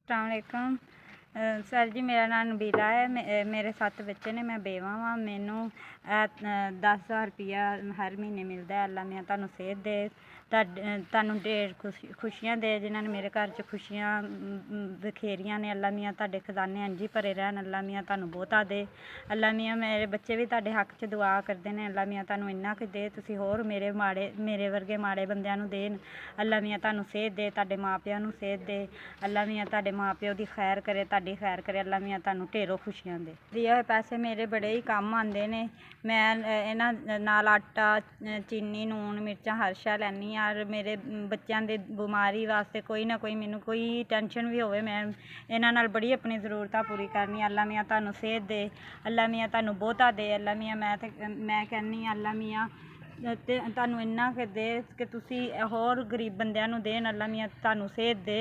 अस्सलामुअलैकुम सर जी, मेरा नाम नबीला है। मेरे 7 बच्चे ने, मैं बेवा हाँ। मैनू 10,000 रुपया हर महीने मिलता है। अल्लाह मियां तुहानू सेहत दे, तुहानू ढेर खुशियां दे। जिन्होंने मेरे घर च खुशियां बखेरियां ने, अल्लाह मियां तुहाडे खजाने इंज ही भरे रहन। अल्लाह मियां तुहानू बहुता दे। अल्लाह मियां मेरे बच्चे भी तुहाडे हक च दुआ करते हैं। अल्लाह मियां तुहानू इन्ना कुछ दे, तुसी होर मेरे वर्गे माड़े बंदियां नू देन। अल्लाह मियां तुहानू सेहत दे, तुहाडे माँ प्यो नू सेहत दे। अल्लाह मियां तुहाडे माँ प्यो दी खैर करे, तुहाडी खैर करे। अल्लाह मियां तुहानू ढेरों खुशियां दे। दिए होए पैसे मेरे बड़े ही कम्म आंदे ने। मैं इन्हां नाल आटा, चीनी, लून, मिर्चां हर शै लैनी आं। और मेरे बच्चों की बमारी वास्ते कोई ना कोई, मैनू कोई टेंशन भी होवे, मैं इन्हां नाल बड़ी अपनी ज़रूरतां पूरी करनी। अल्लाह मियां तुहानू सेहत दे, अल्लाह मियां तुहानू बहुता दे। अल्लाह मियां मैं कहनी अल्लाह मियां ते तुहानू इन्ना के दे कि तुसी होर गरीब बंदियां नू देन। अल्लाह मियां तुहानू सेहत दे।